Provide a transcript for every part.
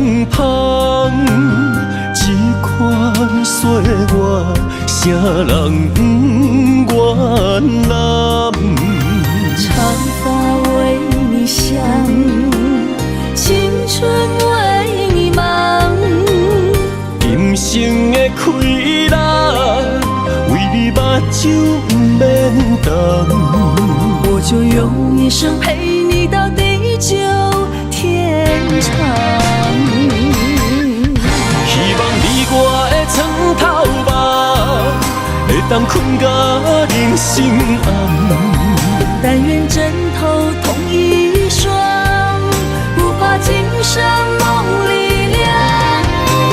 灯芳，这款岁月，啥人不愿揽？长发为你香，青春为你忙。今生的快乐，为你目睭不免干。我就用一生陪你到地久天长。希望你我的床头梦，会当困甲人生暗。但愿枕头同一双，不怕今生梦里凉。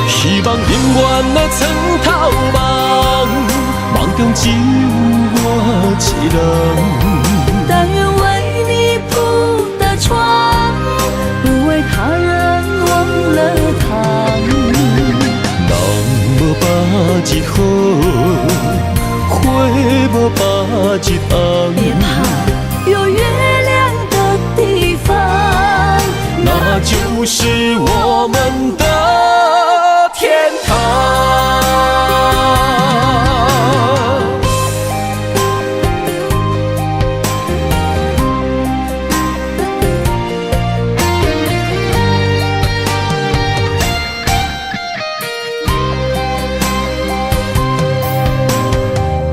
希望永远的床头梦，梦中只有我一人。但愿为你铺的床，不为他人忘了躺。人无百日好，花无百日红。别怕，有月亮的地方，那就是我们的天堂。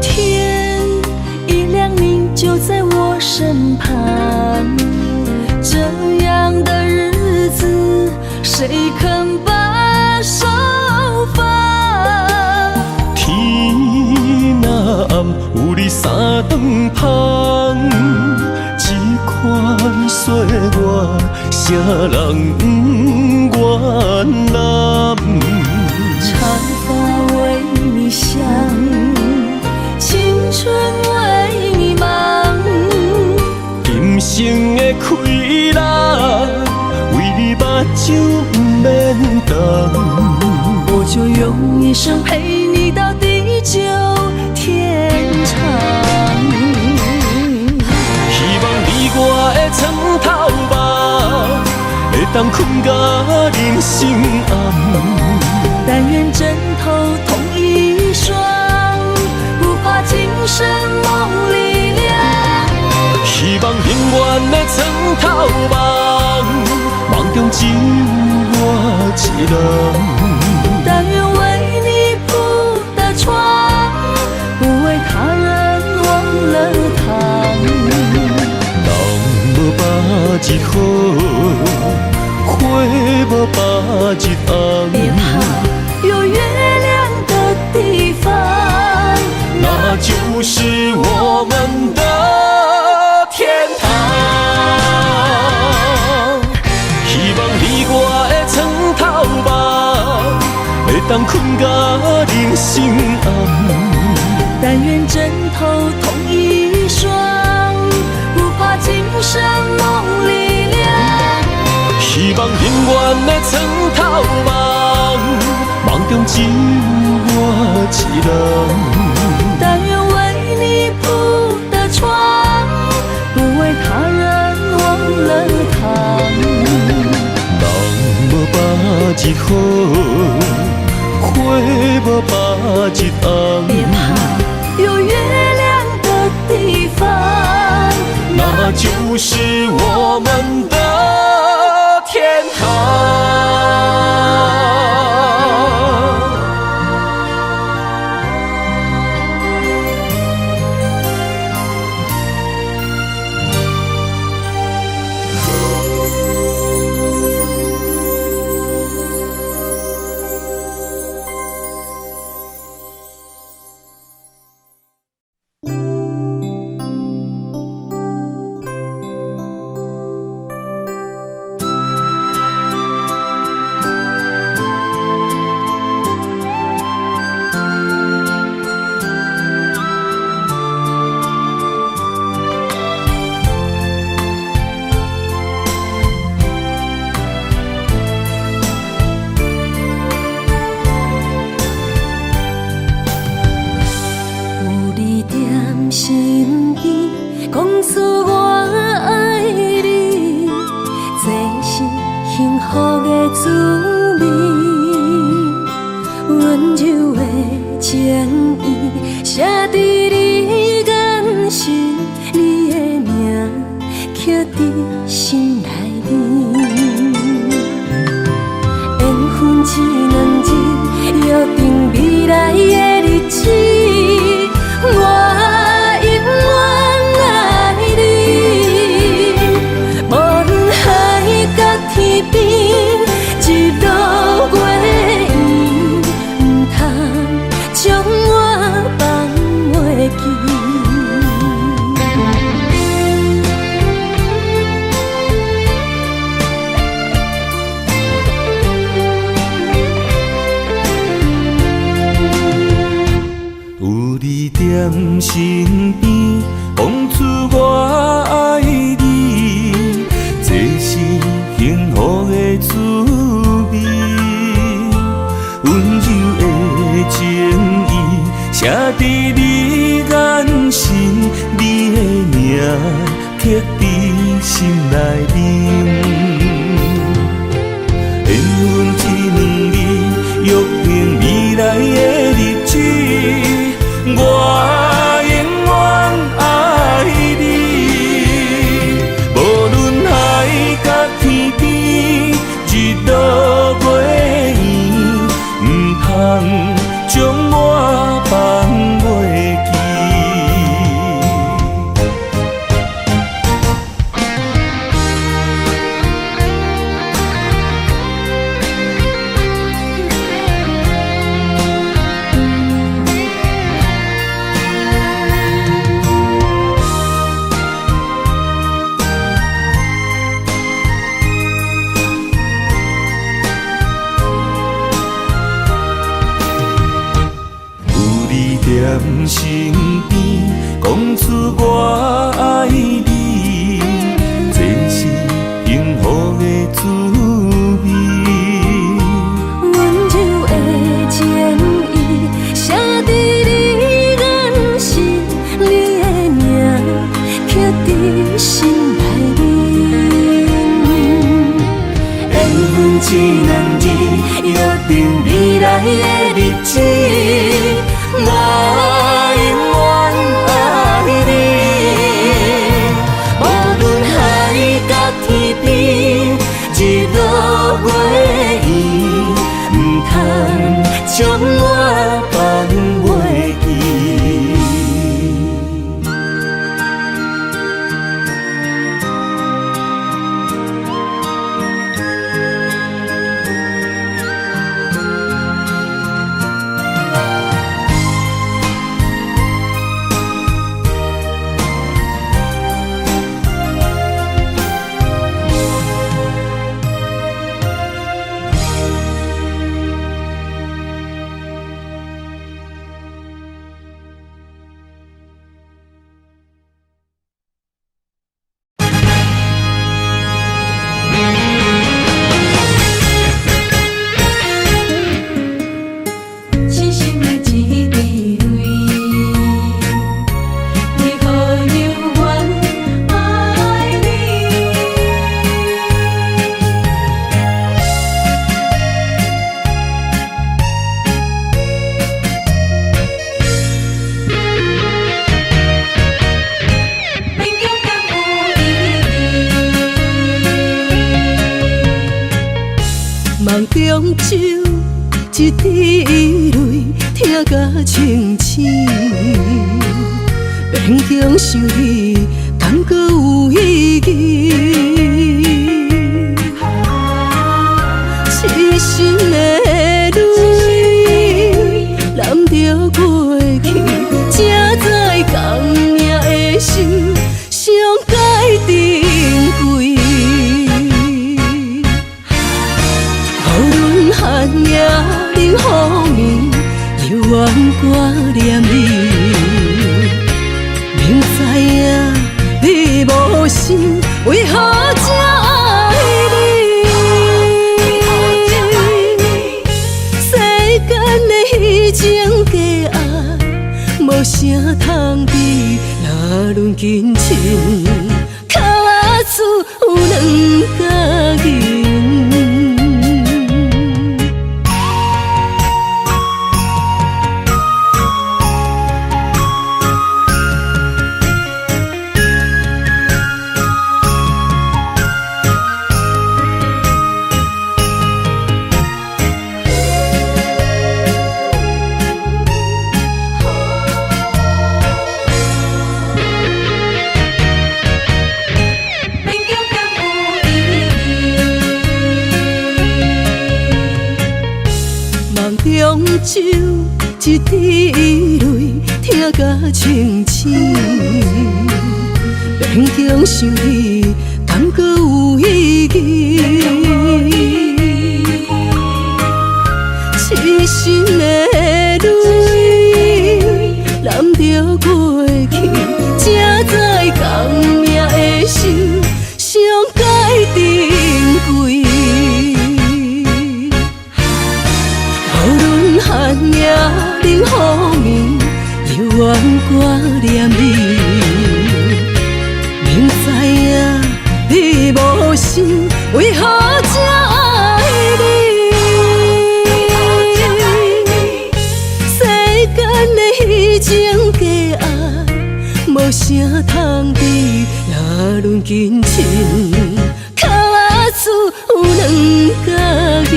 天一亮你就在我身旁，这样的日子谁肯把手放？天若暗，有你三顿芳，这款岁月，啥人不愿揽？长发为你香，青春为你忙。今生的快乐，为你目睭不免干。我就用一生陪你到地久天长。希望你我的床头梦，会当困甲人生暗。但愿枕头同一双，不怕今生梦里凉。希望永远的床头梦，梦中只有我一人。但愿为你铺的床，不为他人忘了躺。人无百日好，花无百日红。别怕，有月亮的地方，那就是我们的天堂。希望你我的床头梦，会当困甲人生暗。但愿枕头同一双，不怕今生梦里凉。希望永远的床头梦，梦中只有我一人。但愿为你铺的床，不为他人忘了躺。人无百日好，花无百日红。别怕，有月亮的地方，那就是我们的天堂。伫你眼神，你的名刻伫心内面。缘分只两日，约定未来的日子，我永远爱你。无论海角天边，一路过缘，唔通将我放袂记。有你踮身边，讲出我爱你，这是幸福的滋味。温柔的情意写伫你眼神，你的名刻伫心内面。缘分只两日，约定未来的日子。我永远爱你，无论海角天边，日落月圆，唔通将我放袂记。踮身边，讲出我爱你，这是幸福的滋味。温柔的情意写伫你眼神，你的名刻伫心内面。缘分只两日，约定未来的日子。我永远爱你，无论海角天边，日落月圆，唔通将我放袂记。梦中酒，一滴泪，听甲清醒。勉强想你，感觉有意义。痴心的泪，染着过去，才知共命的心，上该珍贵。寒夜冷雨暝，犹原挂念你。明知影你无心，为何才爱你？世间的虚情假爱，无啥通比。若论真情，脚仔厝有两家人。手一滴泪，听甲清醒，勉强想你，敢搁有意义？痴心的泪，揽着过去，才知共命的手，上该珍贵。无论寒夜冷雨暝，犹原挂念你。明知影你无心，为何才爱你？世间的虚情假爱，无啥通比，若论真情，脚趾有两角银。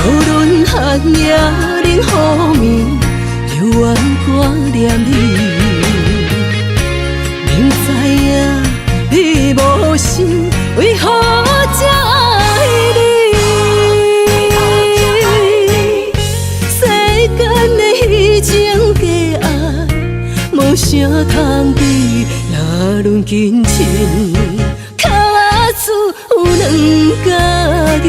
无论寒夜冷雨暝，犹原挂念你。明知影你无心，为何才爱你？世间的虚情假爱，无啥通比，若论真情，脚趾有两角银。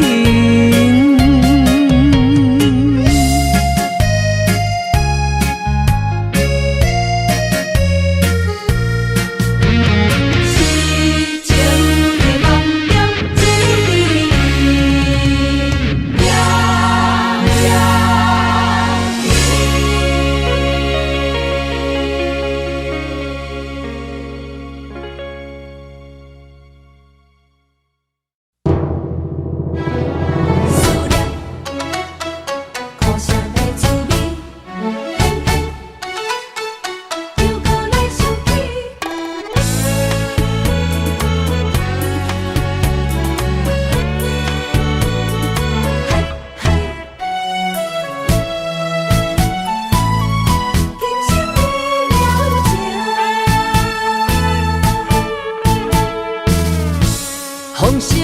风萧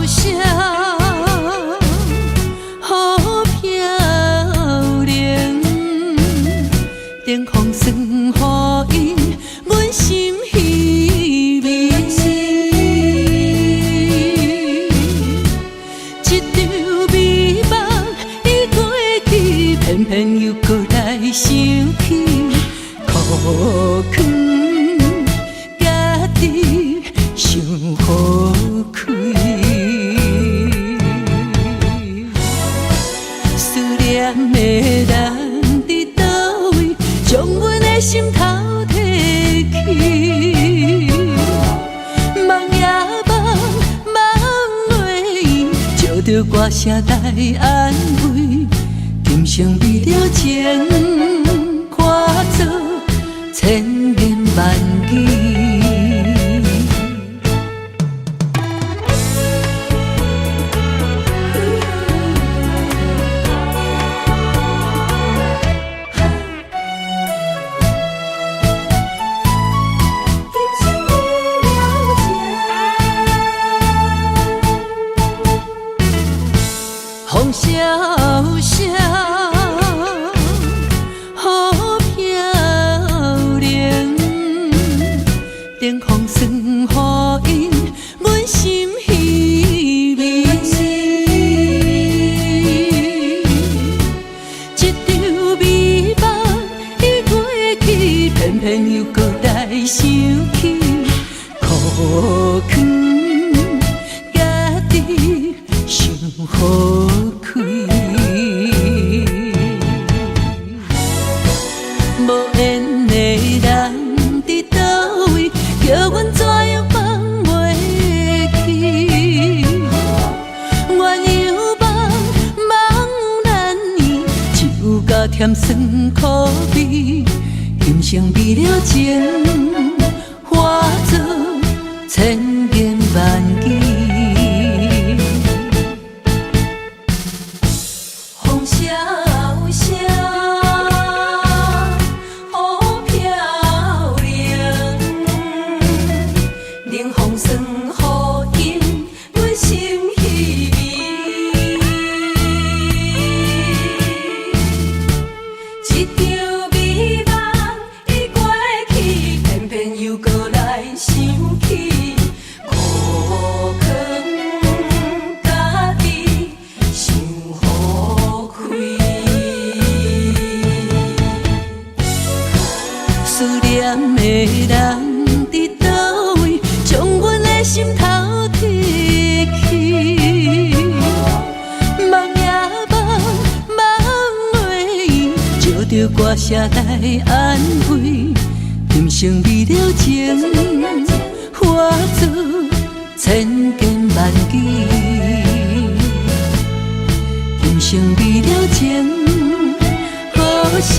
萧，雨飘零，灯风霜雨阴，阮心稀微。一场美梦已过去，偏偏又搁来想起，苦劝家己想好开。思念的人伫倒位，将阮的心头提起。梦也梦，梦落伊，借着歌声来安慰。今生为了情，看作千言万语。风萧萧，雨飘零，灯风霜雨阴，阮心稀微。一场美梦已过去，偏偏又搁来想起，苦劝家己想好开。无缘的人伫倒位，叫阮怎样放袂起？怨又梦，梦难圆，酒甲甜酸苦味，今生为了情，化作千言万语。风萧萧，雨飘零，冷风霜雨阴，阮心稀微。一场美梦已过去，偏偏又搁来想起，苦劝家己想后悔。思念的人伫倒位，将阮的心头提起。梦也梦，梦落伊，借着歌声来安慰。今生为了情，化作千言万语。今生为了情，何时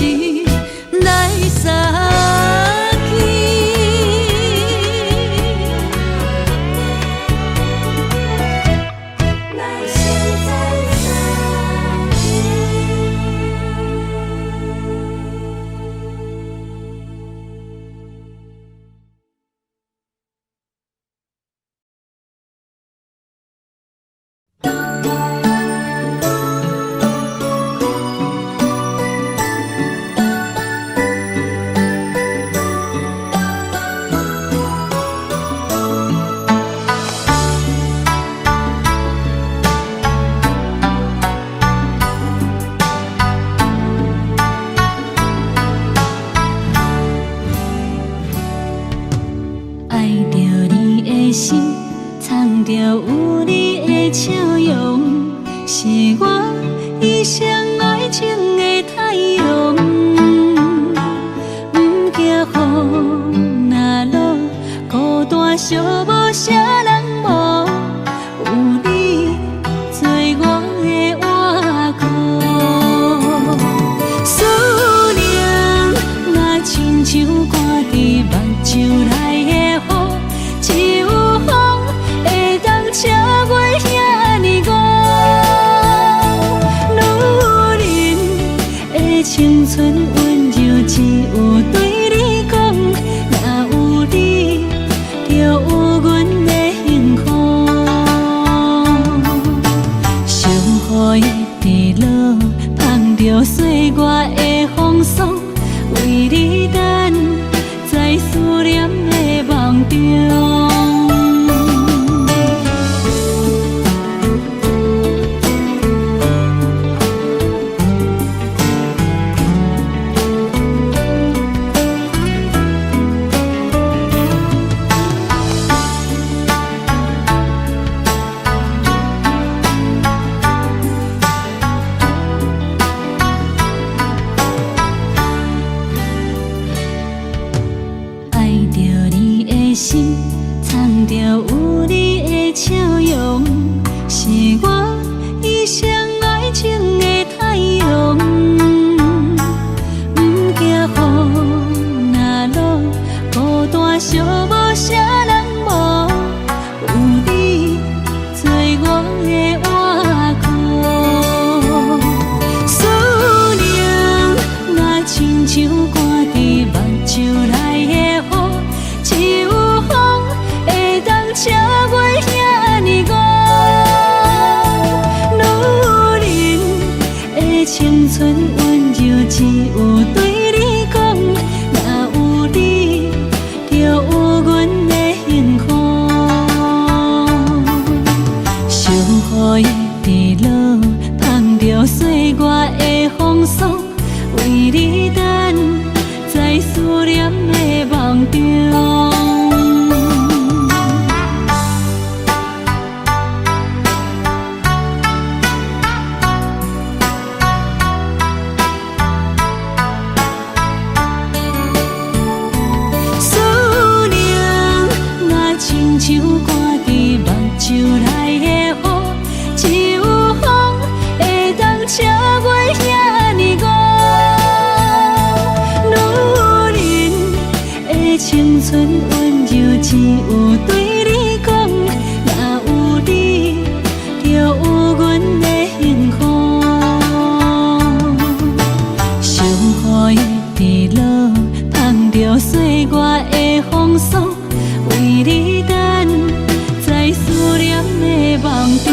来相见？来生再相见。爱着你的心，藏着有你的笑容，是我一生爱情的太阳。不惊风若落，孤单寂寞啥人无？有你做我的倚靠。思念若亲像挂伫目睭内的雨，只有风会当扯袂遐尼高。女人的青春温柔，只有对你讲，若有你，就有阮的幸福。小雨一直落，捧着岁月的风霜，为你等，在思念的梦中。爱着你的心，藏着有你的笑容，是我一生爱情的太阳。不惊风若落，孤单寂寞啥人无？有你做我的倚靠。思念若亲像挂伫目睭内的雨，只有风会当扯袂遐尼高。女人的青春温柔，只有对你讲，若有你，就有阮的幸福。小雨一直落，捧着岁月的风霜，为你等，在思念的梦中。思念若亲像挂伫目睭内的雨，只有风会当扯袂遐尼高。女人的青春温柔，只有对你讲，若有你，就有阮的幸福。小雨一直落，捧着岁月的风霜，为你等，在思念的梦中。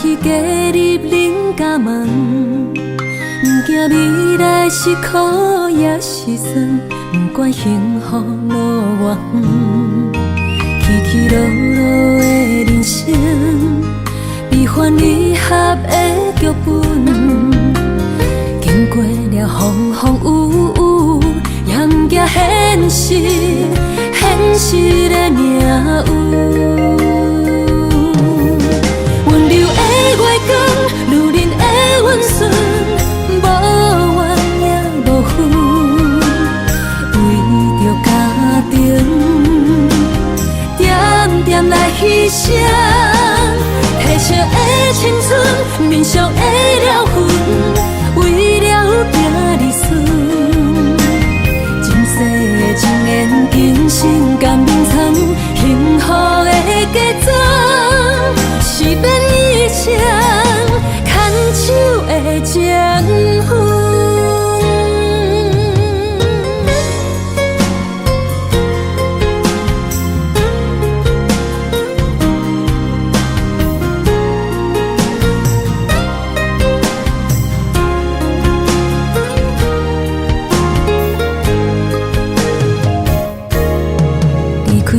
喜加入恁家门，不惊未来是苦也是酸，不管幸福路偌远，起起落落的人生，悲欢离合的剧本，经过了风风雨雨，也不惊现实，现实的命运。温柔的月光，如恁的温顺，无怨也无恨，为着家庭，点点来牺牲。褪色的青春，面上的了痕，为了拼日顺。前世情缘，今生甘眠藏，幸福的家庄，是变以前牵手的情分。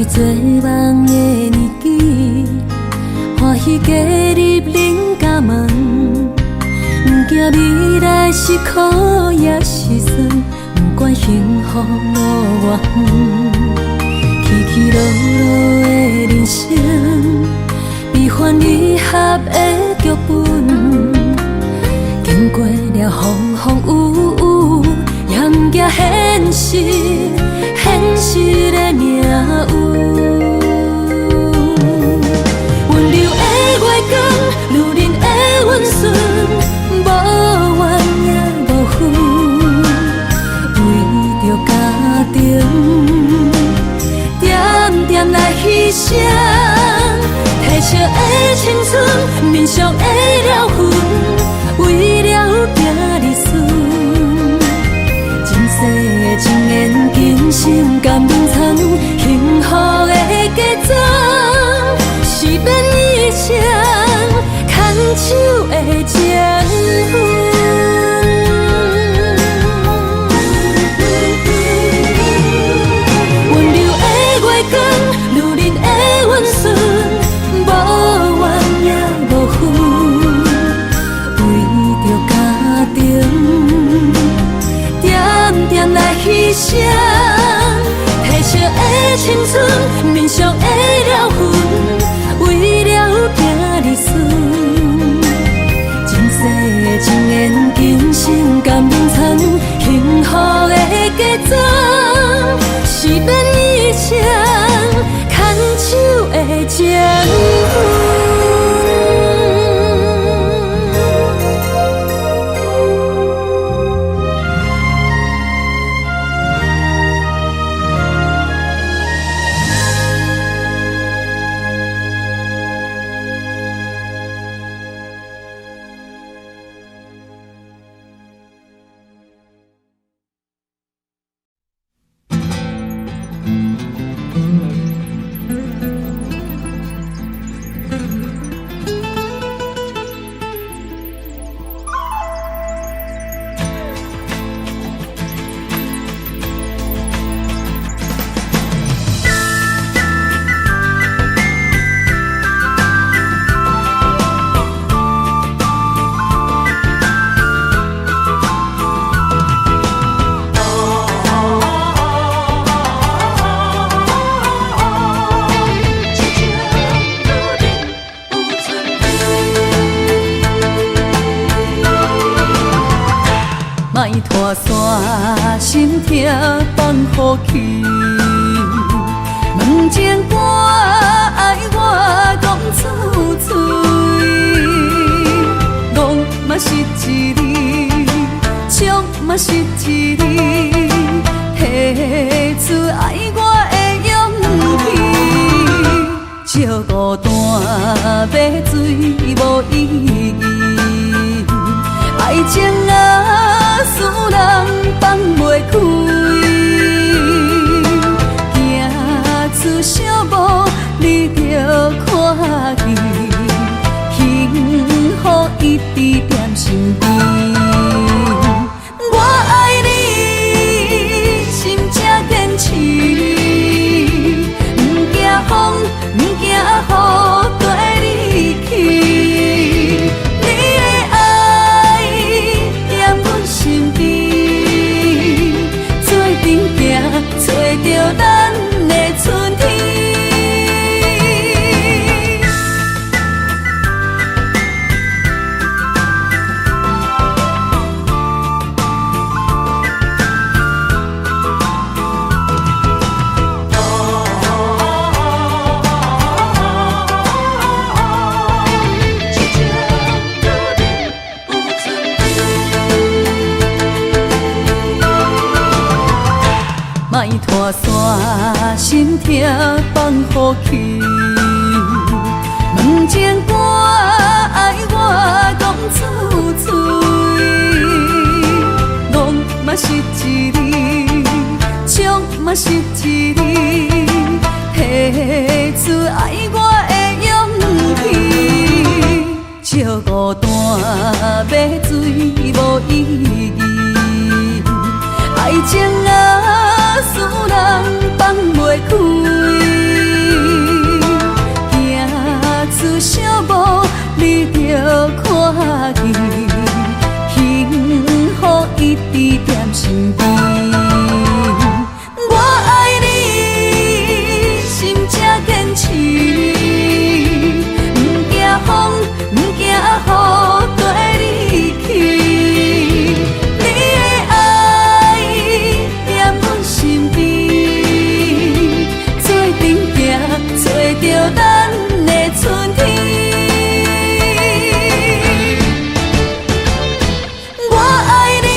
做梦的年纪，欢喜加入恁家门，不惊未来是苦也是酸，不管幸福路偌远，起起落落的人生，悲欢离合的剧本，经过了风风雨雨，也不惊现实，现实的命运。温柔的月光，如恁的温顺，无怨也无恨，为着家庭，点点来牺牲。褪色的青春，面上的了痕，为了拼日顺。前世情缘，今生甘眠藏，幸福的家庄，是变以前牵手的情分。温柔的月光，如恁的温顺，无怨也无恨，为着家庭，点点来牺牲。褪色的青春，面上的了痕，为了拼日顺。前世情缘，今生甘眠藏，幸福的家庄，是变以前牵手的情分。莫拖山，心痛放乎去。问情歌爱我讲出嘴，戆嘛是一字，唱嘛是一字，提出爱我的勇气。照孤单要水无意义，爱情啊，使人放袂开，行出小步，你着看见幸我心痛放予去，问情歌爱我讲出嘴，戆嘛是一字，唱嘛是一字，提出爱我的勇气，笑孤单要水无意义，爱情啊，使人放袂开，行出小步，你着看见，幸福一直踮身边。我爱你，心才坚持，不惊风，不惊雨，跟你去。你的爱踮阮身边，做阵行，找着咱的春天。我爱你，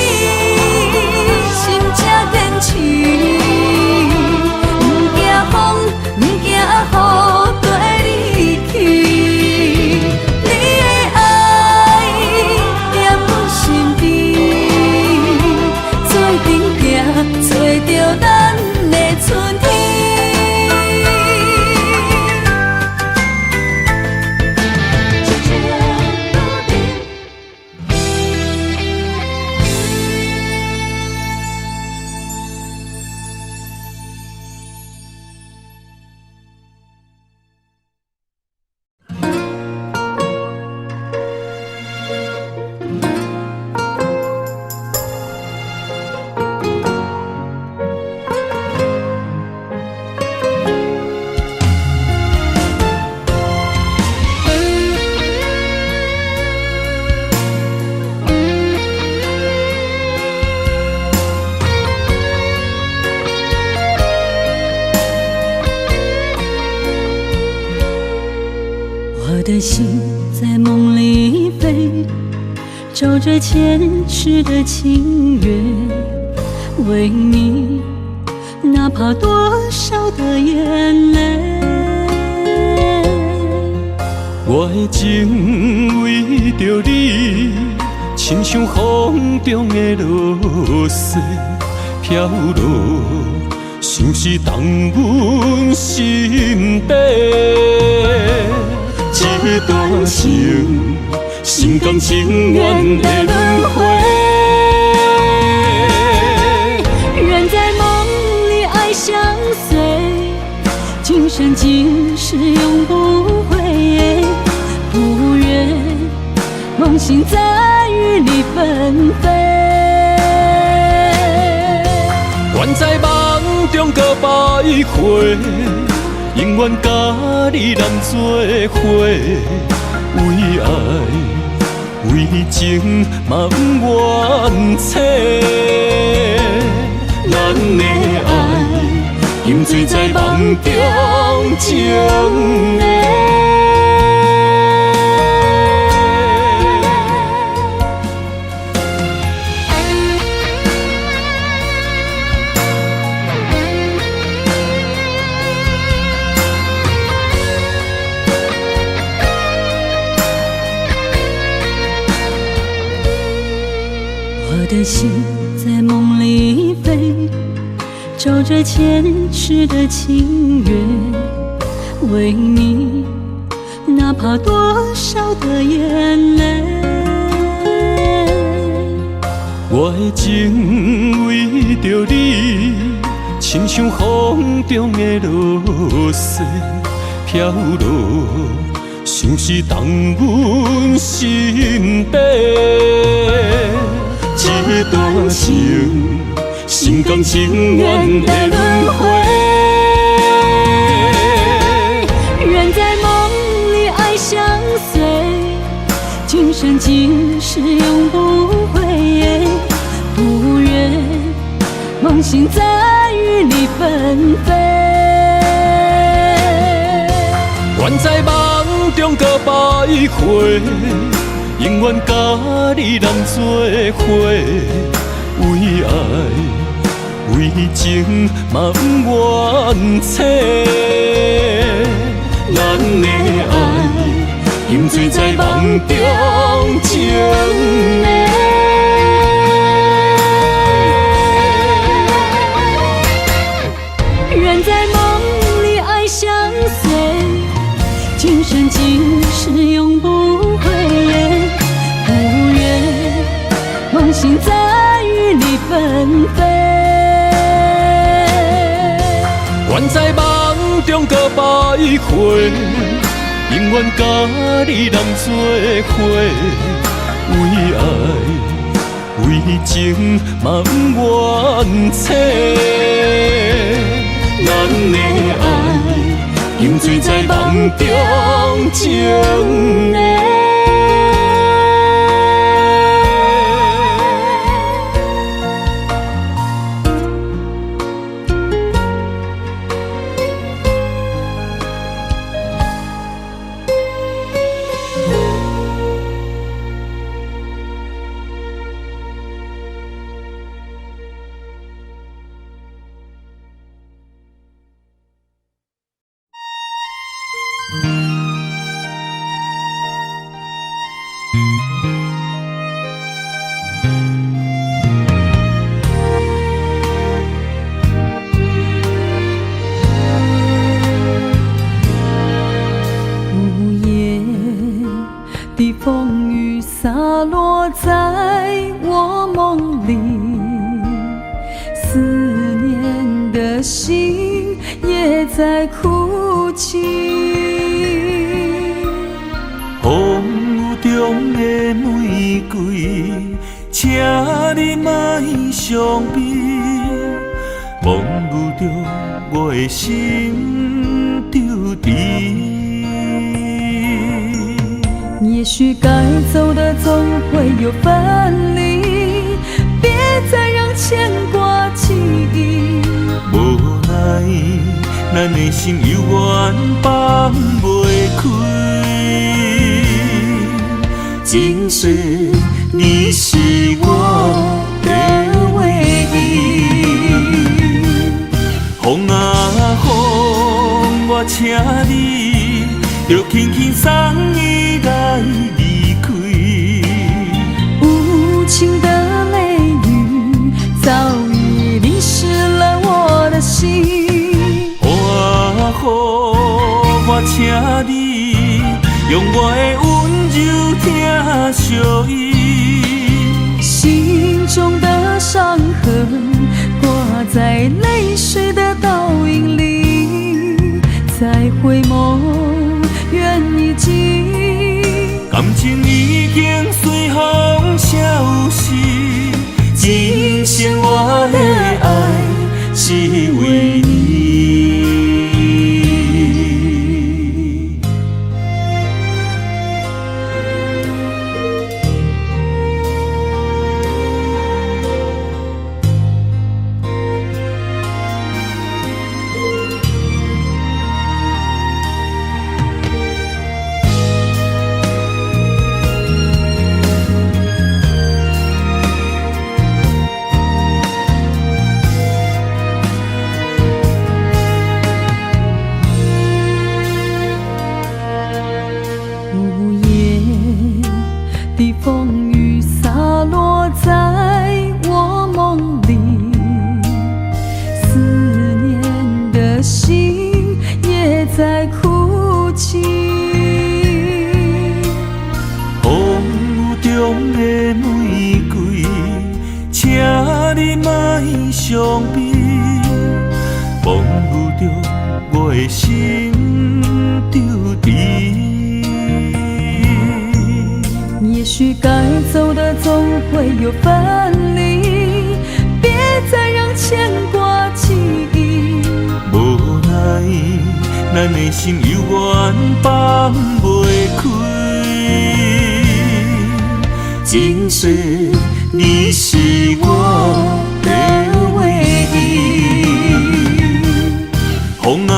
心才坚持，不惊风，不惊雨，跟你去。你的爱踮阮身边，做阵行，找着咱的春天。我的心在梦里飞，找着前世的情缘，为你哪怕多少的眼泪。我的情为着你，亲像风中的落雪飘落，像是冻阮心底。这段情，心甘情愿的轮回。人在梦里爱相随，今生今世永不悔。不愿梦醒再与你纷飞。愿在梦中搁徘徊，永远甲你人做伙，为爱为情嘛不怨切。咱的爱沉醉在梦中情的。我的心在梦里飞，找着前世的情缘，为你哪怕多少的眼泪。我的情为着你，亲像风中的落雪飘落，像是冻阮心底。这段情，心甘情愿的轮回。人在梦里爱相随，今生今世永不悔。不愿梦醒再与你纷飞。愿在梦中搁徘徊，永远甲你人做伙，为爱为情嘛不愿切。咱的爱沉醉在梦中情迷。人在梦里爱相随，今生今世永不会变。不愿梦醒在雨里纷飞。愿在梦中搁徘徊，永远甲你人做伙。为爱为情嘛不愿切。咱的爱沉醉在梦中情迷。风雨洒落在我梦里，思念的心也在哭泣。风雨中的玫瑰，请你莫伤悲。梦雨中我的心丢低。也许该走的总会有分离，别再让牵挂记忆。无奈，咱的心犹原放袂开。今世你是我的唯一。风啊风，我请你着轻轻送伊来离开。无情的泪雨早已淋湿了我的心。风啊风，我请你用我的温柔听相依。心中的伤痕挂在泪水的倒影里，再回眸缘已尽，感情已经随风消失。今生我的爱是为你。风雨洒落在我梦里，思念的心也在哭泣。风雨中的玫瑰，请你莫伤悲。风雨中我的心丢低。也许该走的总会有分离，别再让牵挂记忆。无奈，咱的心犹原放袂开。今世你是我的唯一。风啊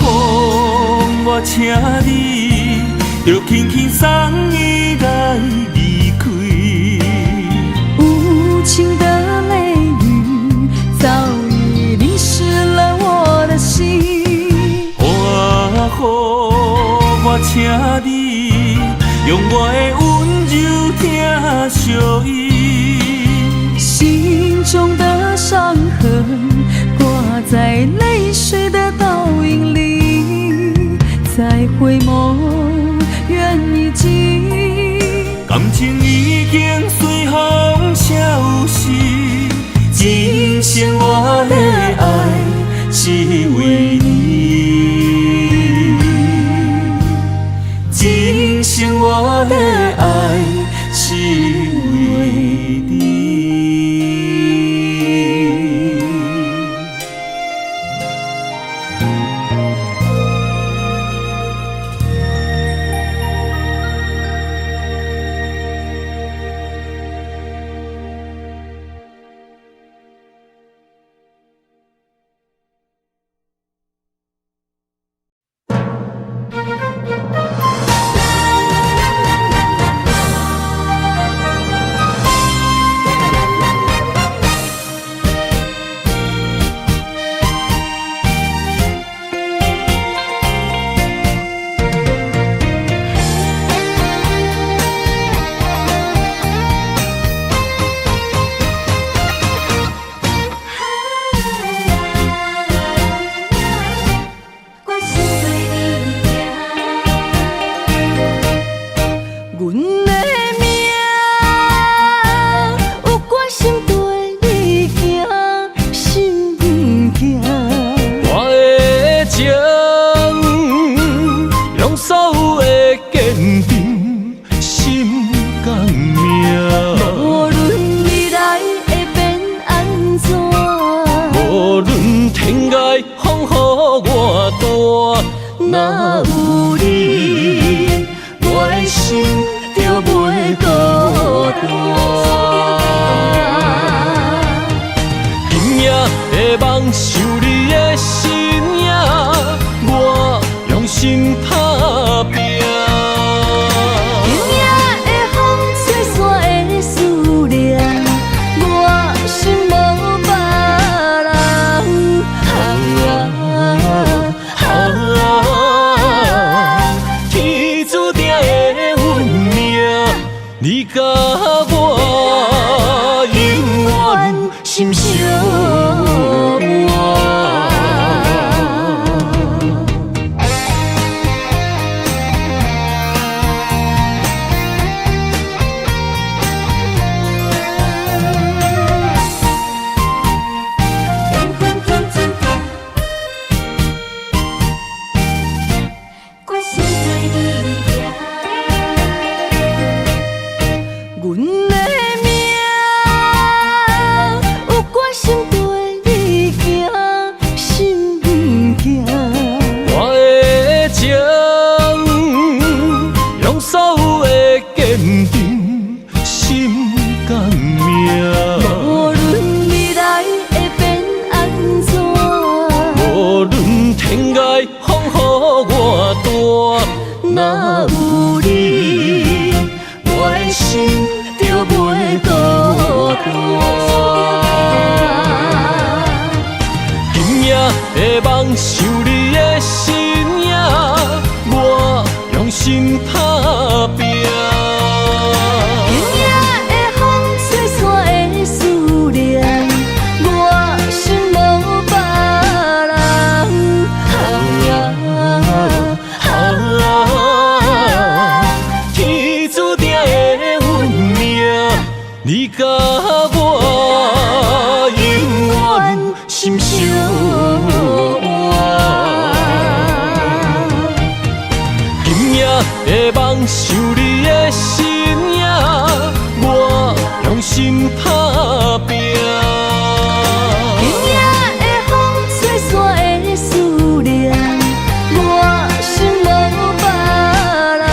风，我请你着轻轻送伊来离开。无情的泪雨早请你用我的温柔听惜伊。心中的伤痕挂在泪水的倒影里，再回眸，缘已尽，感情已经随风消失，今生我的爱是为你，今生我的爱是为你。若有你，我的心就袂孤单。今夜的梦想你的身影，我用心打拼。今夜的风吹散的思念，我心无别人。天注定的运命，你甲我永远心相伴。若有你，我的心就袂孤单。今夜的梦想你的身影，我用心打拼。今夜的风吹散的思念，我心无别人。天注定的运命，你甲我永远心相伴。今夜的梦想你的身影，我用心打拼。今夜的风吹散的思念，我心无别人。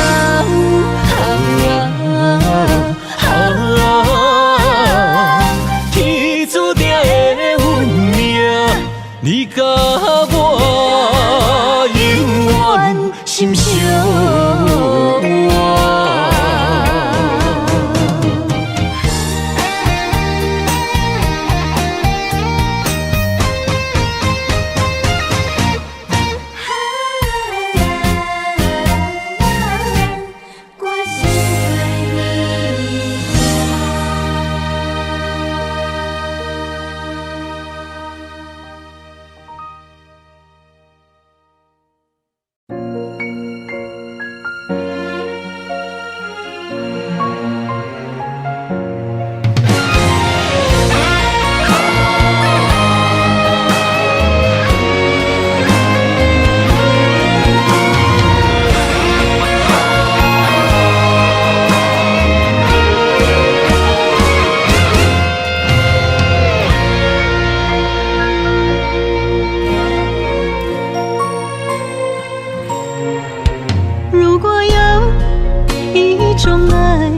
种爱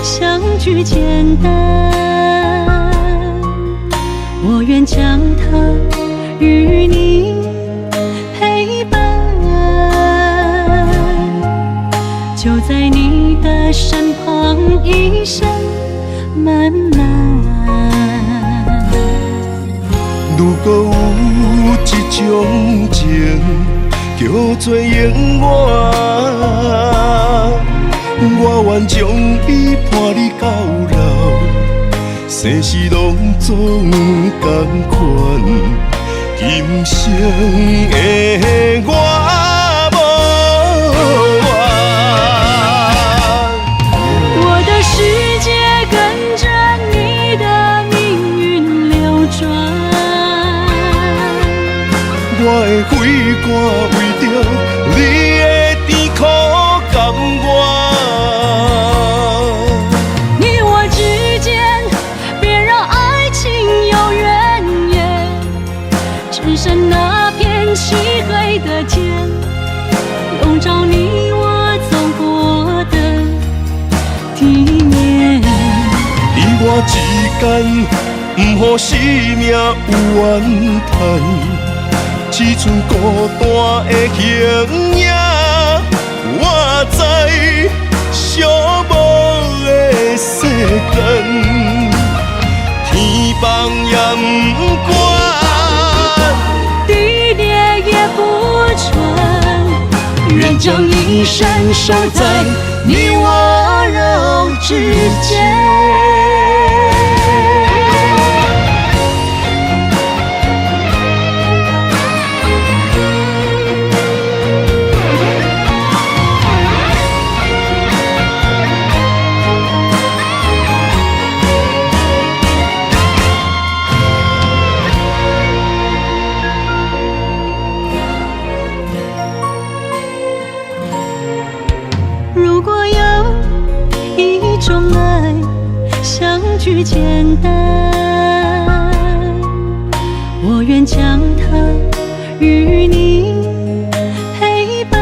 相聚简单，我愿将它与你陪伴，就在你的身旁一生漫漫。如果有一种情叫做永远，我愿将伊伴你到老，生死拢总同款，今生的我无怨。我的世界跟着你的命运流转，我的血汗为着你的甜苦甘愿。你我之间别让爱情有怨言，只剩那片漆黑的天，笼罩你我走过的地面。你我之间，不予生命有怨叹。只剩孤单的形影，我知寂寞的世间，天崩也不管，地裂也不穿，愿将一生守在你我肉之间。如果有一种爱相聚简单，我愿将它与你陪伴，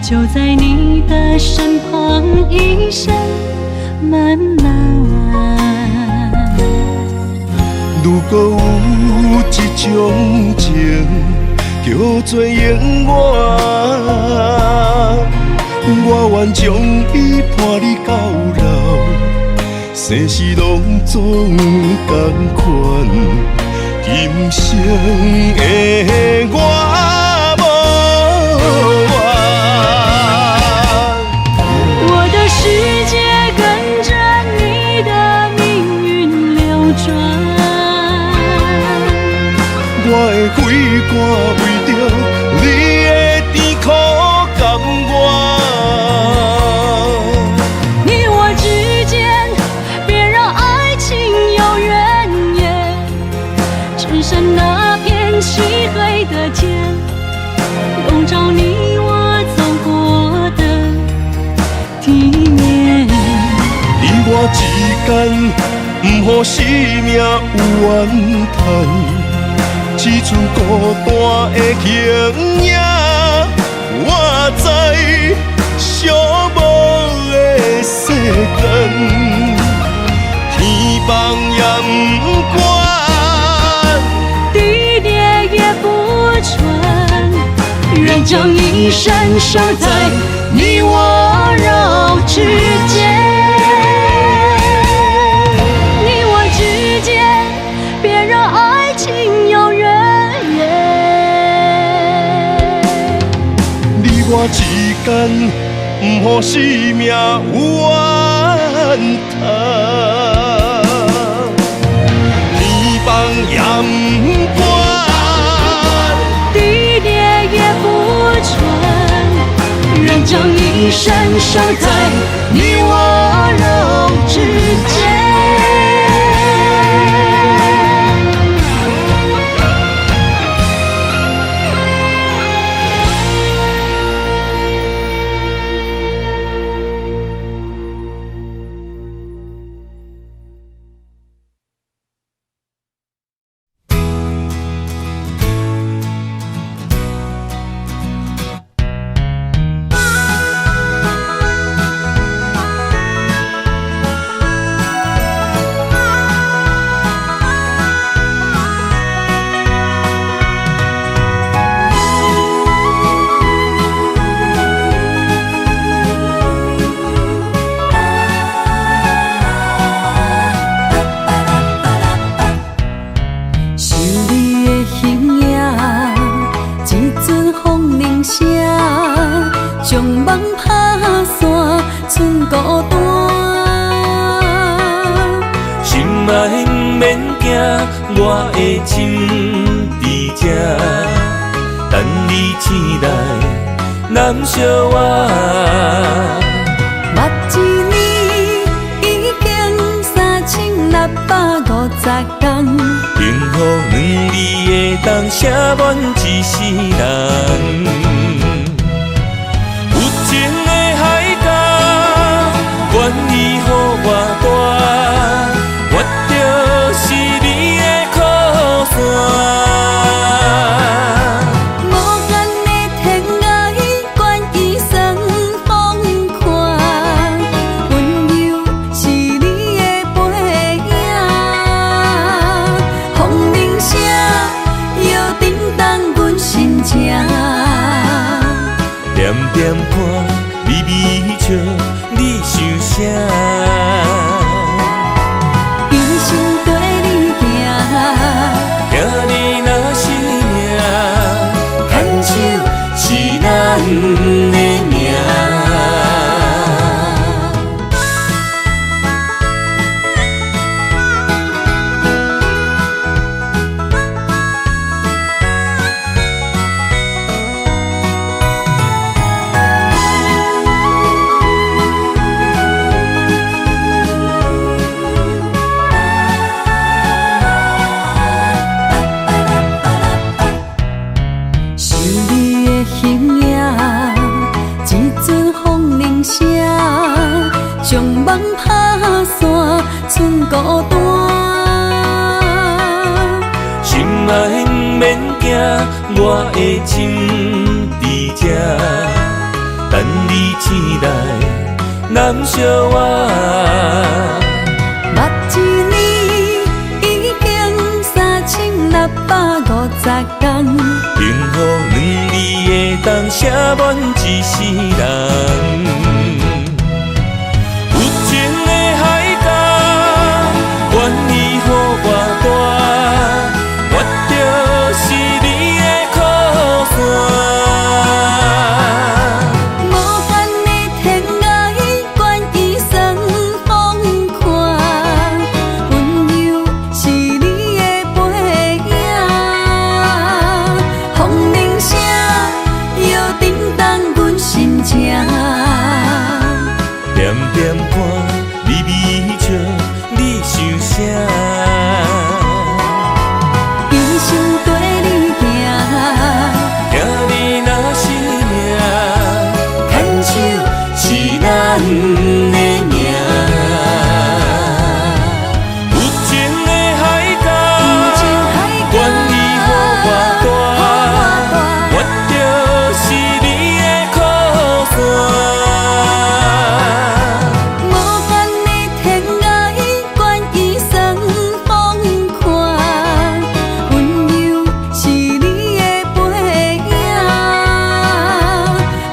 就在你的身旁一生漫漫。如果有一种情叫做永远，我愿将伊伴你到老，生死拢总同款，今生的我无怨。我的世界跟着你的命运流转，我的血汗为着你的甜苦甘愿。你我之间别让爱情有怨言，只剩那片漆黑的天，笼罩你我走过的地面。你我之间，不予生命有怨叹。只剩孤单的形影，我知寂寞的世间，天崩也不管，地裂也不穿，愿将一生守在你我肉之间。你我之间，别让爱情有怨言。你我之间，不予生命有怨叹。天崩也不管，地裂也不穿，愿将一生守在你我肉之间。山，剩孤单。心爱不免惊，我的心伫这，等你醒来，难相我。目一年已经3650天，幸福两字会当写满一世人。有情的海角，愿意予我大，我就是你的靠山。无间的天涯，愿意算风看，温柔是你的背影。风铃声，摇叮当阮心情。点点看，微微笑，你想啥？一生跟你行，听你若是命，牵手是咱的命。想你的形影，一阵风铃声，将梦拍散，剩孤单。心爱不免惊，我的心伫这，等你醒来，难相我。目一年已经3650天，幸福两字会当写满一世人。有情的海角，愿意予我大，我就是你的靠山。无间的天涯，愿意算风看，温柔是你的背影。风铃声，摇叮当阮心情。点点看，微微笑，你想啥？一生跟你行，听你若是命，牵手是咱的命。有情的海角，愿意予我大，我就是你的靠山。无间的天涯，愿意算风看，温柔是你的背影。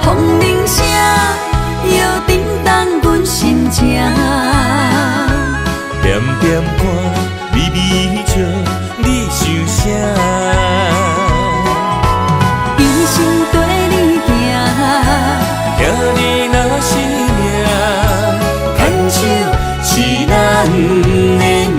风铃声，摇叮当阮心情。点点看，微微笑，你想啥？一生跟你行，听你若是命，牵手是咱的命。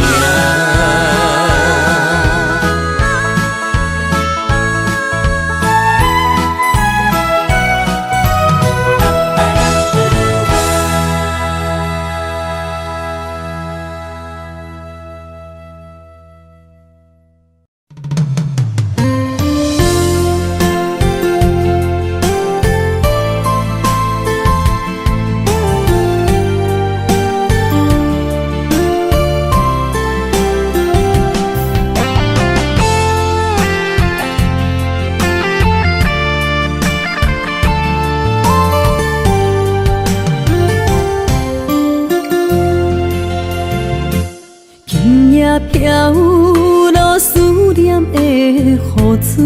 今夜飘落思念的雨水，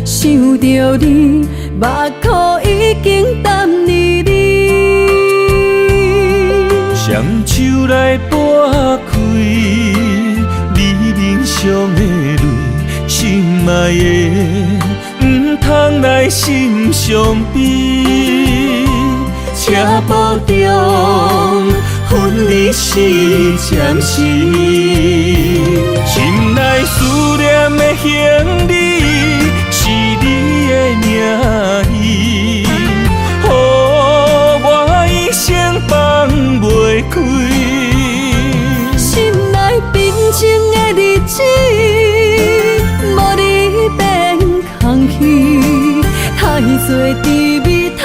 想着你，目眶已经淡离你。双手来拨开你面上的泪，心爱的，唔通来心伤悲。无中，分离是暂时。心内思念的行李，是你的名字，予我一生放袂开。心内平静的日子，无你变空虚，太多滋味，太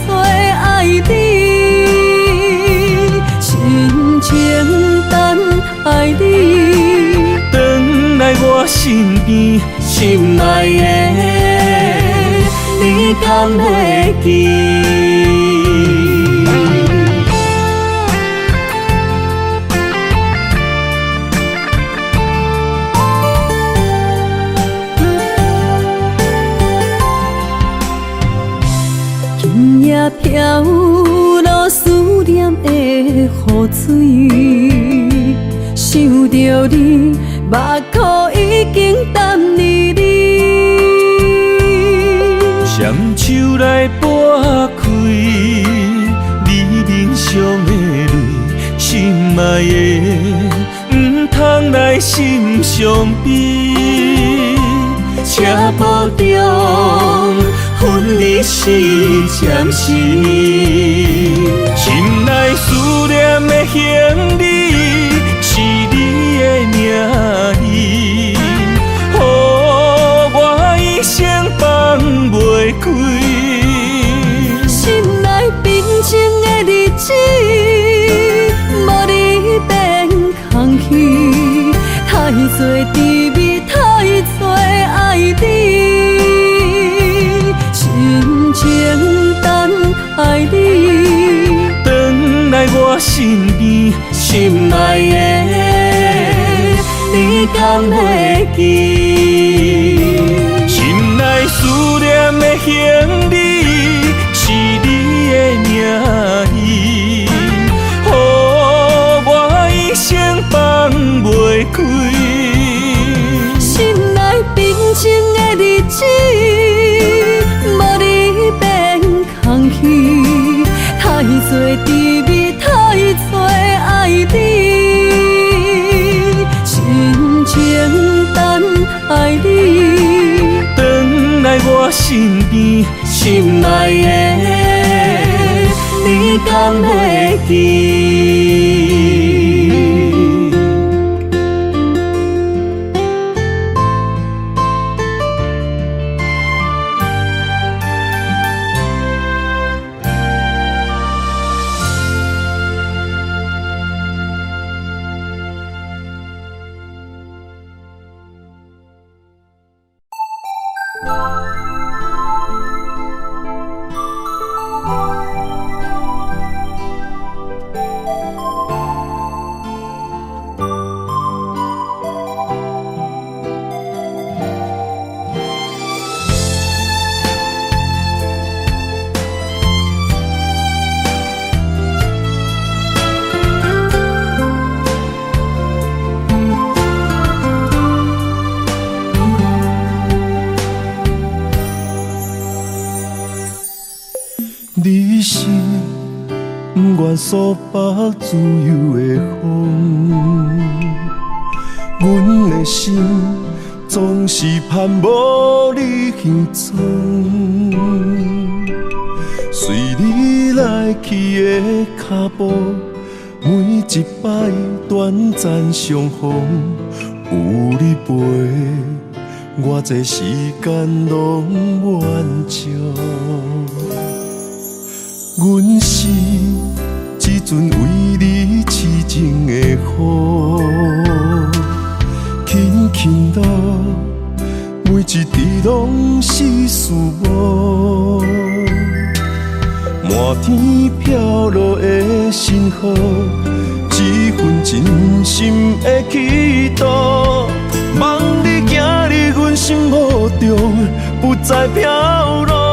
多爱你，深情等爱你，转来我身边，心爱的，你敢会记？今夜飘落思念的雨水，想着你，目眶已经等你。双手来拨开你面上的泪，心爱的，唔通来心伤悲，车无中。分离是暂时，心内思念的行李，是你的名字，予我一生放袂开。心内平静的日子，无你变空虚，太多滋味，太多爱你。深情等爱你，转来我身边，心爱的，你敢会记？心内思念的行李，是你的名字，予我一生放袂开。心内平静的日子，无你变空虚，太多滋味，太多爱你，深情等爱你，转来我身边，心爱的，你敢会记？你是不愿诉北自由的风，阮的心总是盼无你形踪。随你来去的脚步，每一摆短暂相逢，有你陪，我这时间拢满足。阮是只准为你痴情的雨，轻轻落，每一滴拢是思慕。满天飘落的星河，一份真心的祈祷，望你行入阮心目中，不再飘落。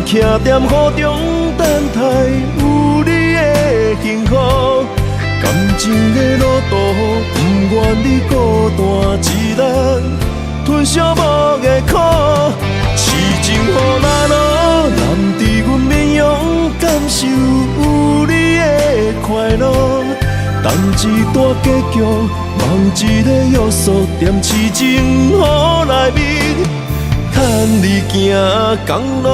徛在雨中等待有你的幸福，感情的路途，不愿你孤单一人，吞寂寞的苦。受你的快乐。等一大结局，梦一个约束，踮市情雨内面，牵你行公路。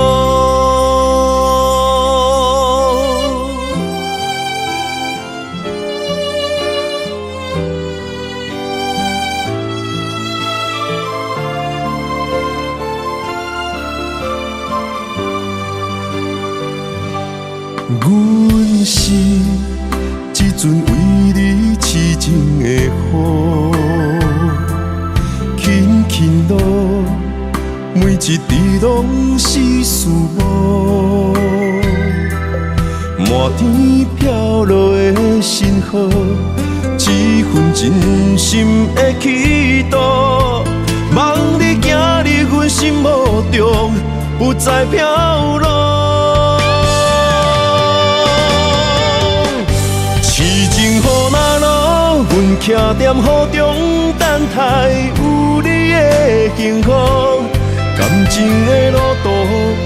阮心只准为你痴情的雨，轻轻落，每一滴拢是思慕。满天飘落的星河，一份真心的祈祷。望你行入阮心目中，不再飘落。阮徛踮雨中等待有你的幸福，感情的路途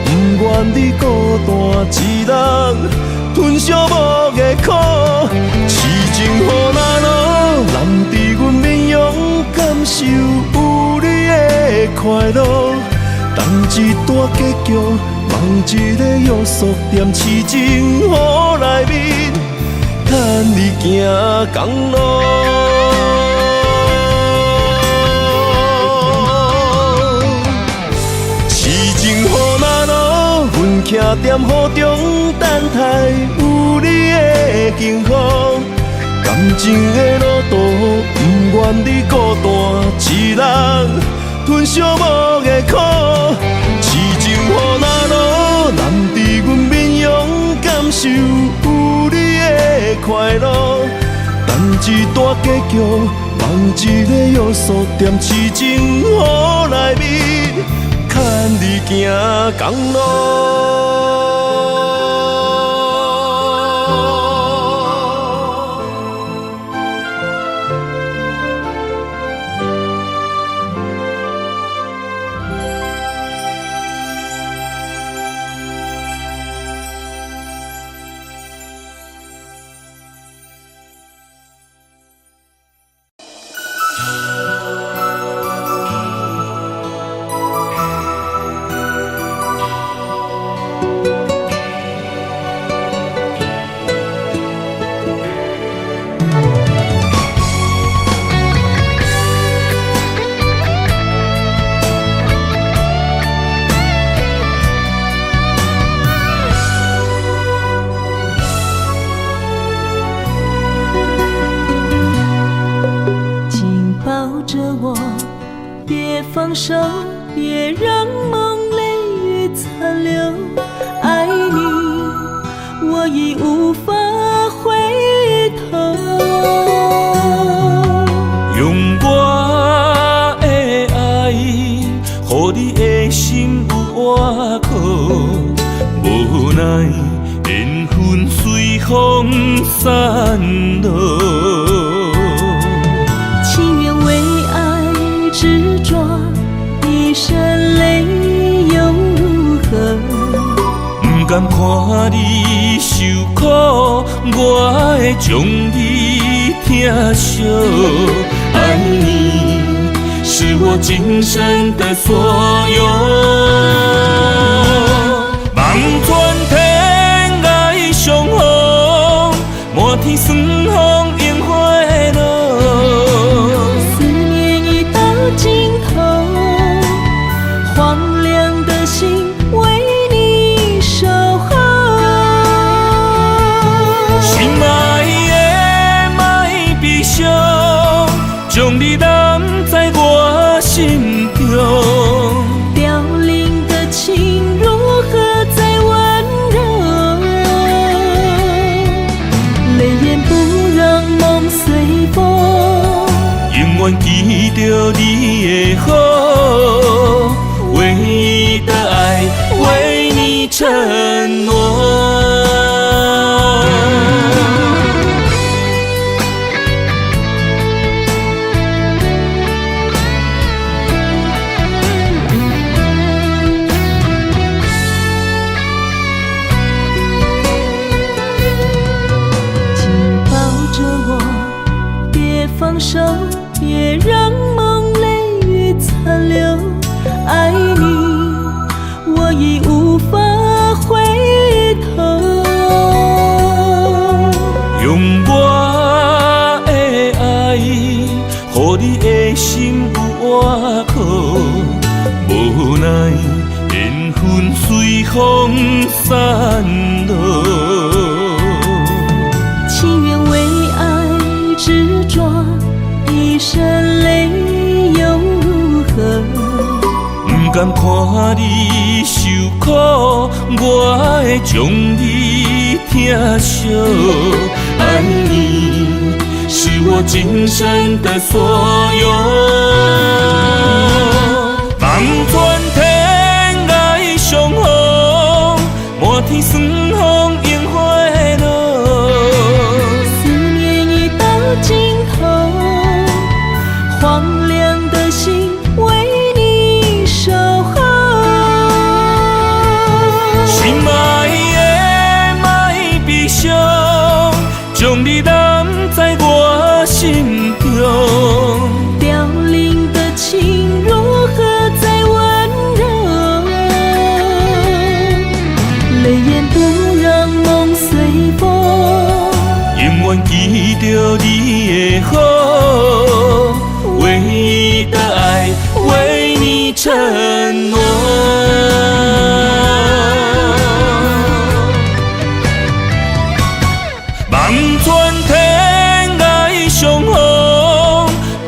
不愿你孤单一人吞寂寞的苦。痴情雨若落，难伫阮面容感受有你的快乐。等一大结局，梦一个约束，踮痴情雨内面，牵你行公路。徛踮雨中等待有你的幸福，感情的路途不愿你孤单一人吞寂寞的苦。痴情雨若落，难伫阮面容感受有你的快乐。等一大结局，梦一个约束，踮痴情雨内面，牵你行公路。放手，别让梦泪雨残留。爱你，我已无法回头。用我的爱，予你的心有外口。无奈缘分随风散落。情愿为爱执着。一身泪又如何？不甘看你受苦，我会将你疼惜。爱你是我今生的所有。望穿天涯相逢，满天霜风映花落。思念已到尽头。荒凉的心为你守候，心爱的莫悲伤，将你揽在我心中。凋零的情如何再温柔？泪眼不让梦随风，永远记着你的好。唯一的爱，为你承诺。苦，无奈缘分随风散落。情愿为爱执着，一生泪又如何？不甘看你受苦，我会将你疼惜。爱你是我今生的所有。望穿天涯相逢，满天霜风映花落。思念已到尽头，荒凉的心为你守候。心爱的莫悲伤，将你揽在我心中。凋零的情如何再温柔？泪眼不让梦随风，永远记着你的好，唯一的爱为你承诺。望穿天涯相逢，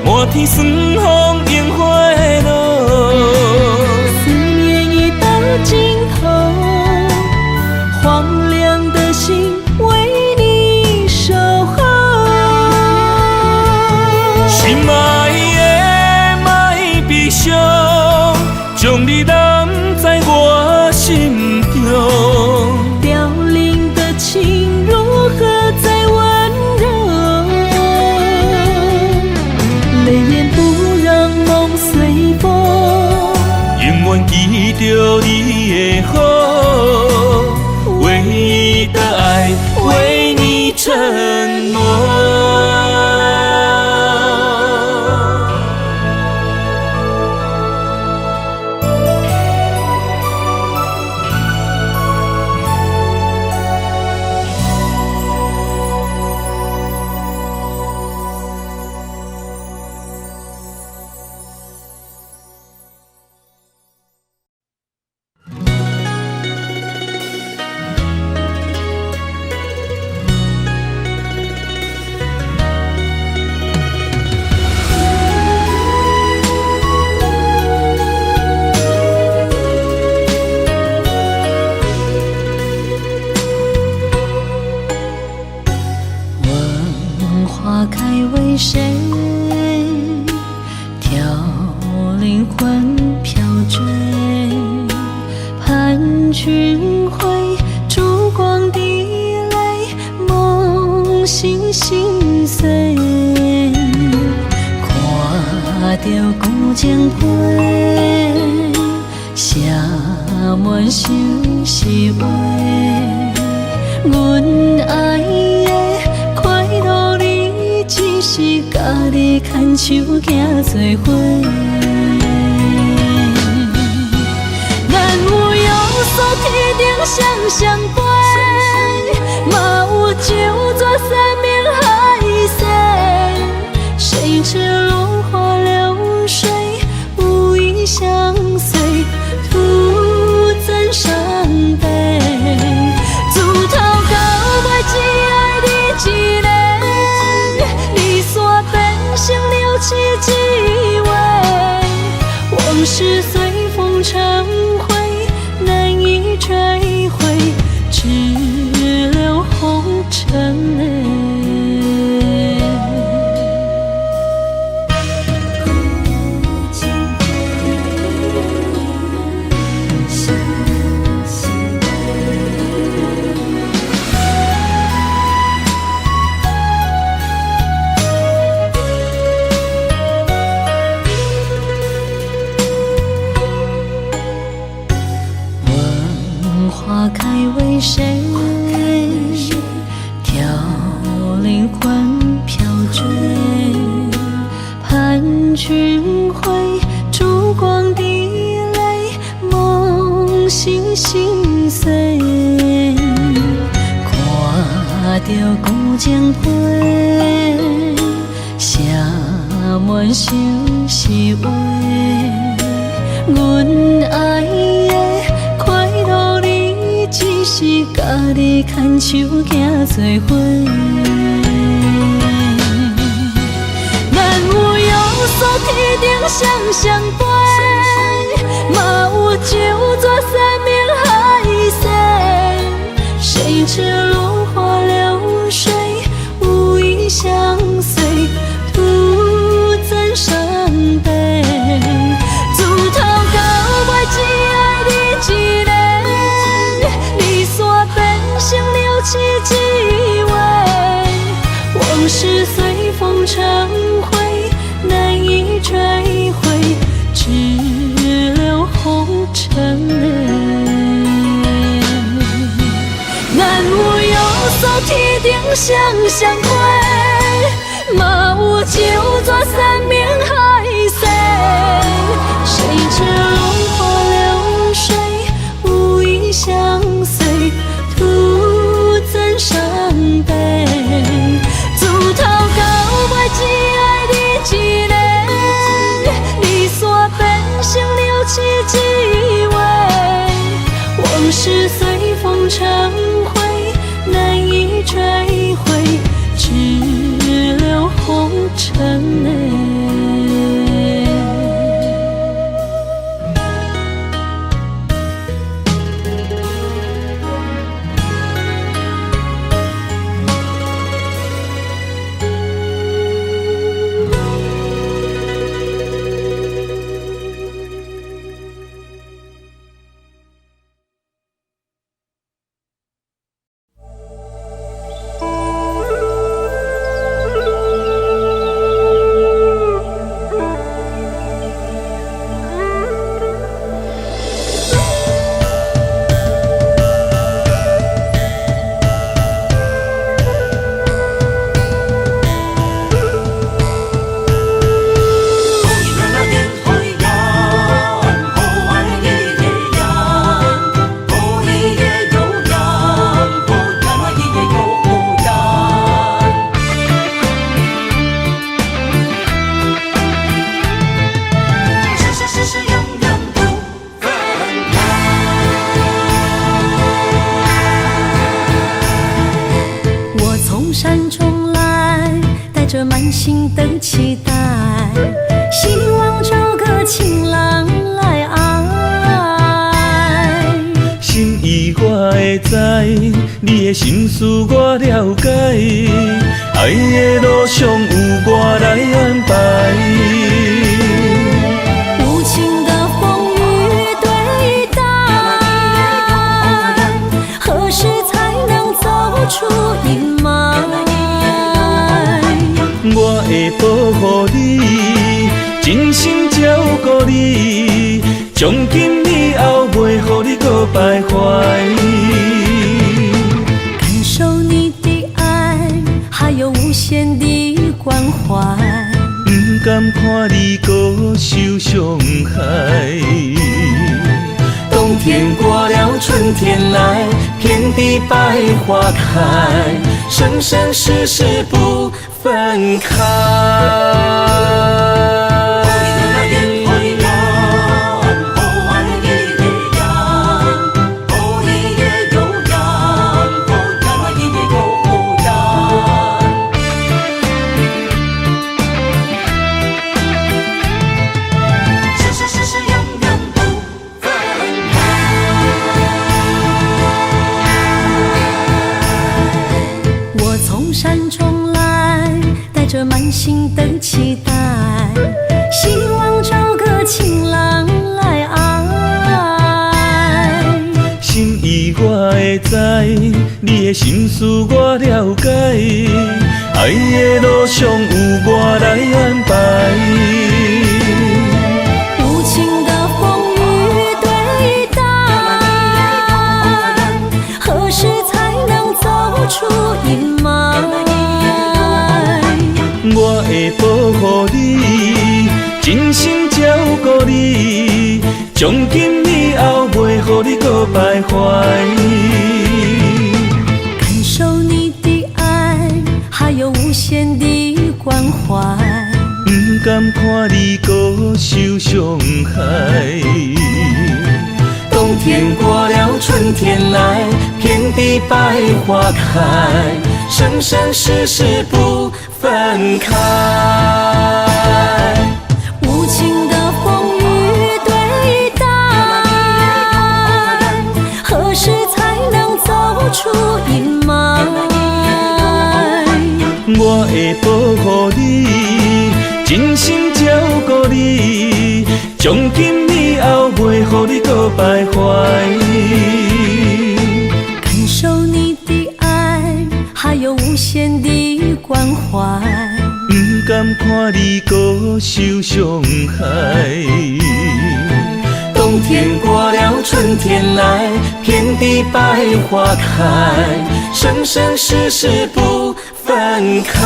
满天霜风映花落。思念已到尽头，荒凉的心为你守候。心爱的莫悲伤，将你揽在我心中。凋零的情如何再温柔？泪眼不让梦随风，永远记着你的好，唯一的爱为你承诺。问花开为谁？挑灵魂飘坠，盼君回，烛光滴泪，梦醒心碎。看着古井杯，写满相思话。阮爱的快乐你，只是家己牵手行做伙。咱有约束天顶双双飞，嘛有九座山明海誓。谁知落花流水，无意相随，徒增伤悲。自头到尾只爱你一个，离散变成了凄凄味。往事随风成灰，难以追回，只留红尘泪。花开为谁？挑灵魂飘坠，盼君回，烛光滴泪，梦醒心碎。看着古井杯，写满心是话。阮爱的快乐你，只是家己牵手行做伙。咱有约束天顶双双飞，嘛有酒泉山盟海誓。谁知落花流水，无意相随，徒增伤悲。自头到尾只爱你一个，离散变成了凄凄味。往事随风成灰，难以追回，只留红尘泪。咱有约束天顶双双飞，嘛有酒泉山盟海誓。谁知落花流水，无意相随，徒增伤悲。自头到尾只爱你一个，离散变成了凄凄味。往事随风成灰，难以追回，只留红尘泪。你的心思我了解，爱的路上有我来安排。无情的风雨对待，何时才能走出阴霾？我会保护你，真心照顾你，从今以后袂予你搁徘徊。还有无限的关怀，不甘看你搁受伤害。冬天过了，春天来，遍地百花开，生生世世不分开。满心的期待，希望找个情郎来爱。心意我会知，你的心思我了解，爱的路上有我来安排。无情的风雨对待，何时才能走出阴霾？我会保护你，真心照顾你，从今以后袂予你搁徘徊。感受你的爱，还有无限的关怀。不看你搁受伤害。冬天过了，春天来，遍地百花开，生生世世不分开。无情的风雨对待，何时才能走出阴霾？我会保护你，真心照顾你，从今以后袂予你搁徘徊。感受你的爱，还有无限的关怀。不甘看你搁受伤害。冬天过了，春天来，遍地百花开，生生世世不分开。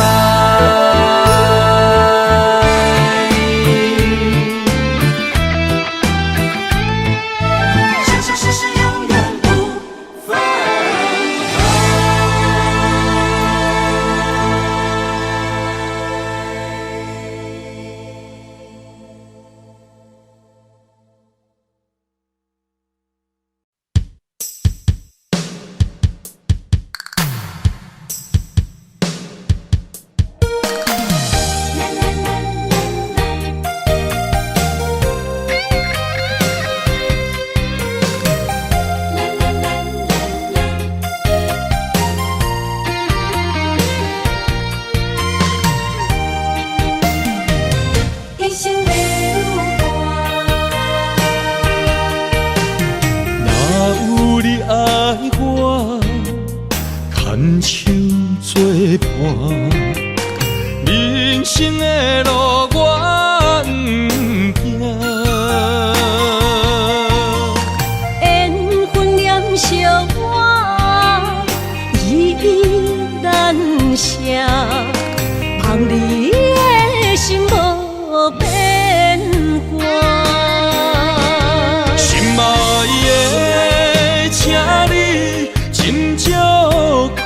生生世世永远不分开。牵手作伴，人生的路我不行。缘分念相我，依依难舍，望你的心无变卦。心爱的，请你斟酌看，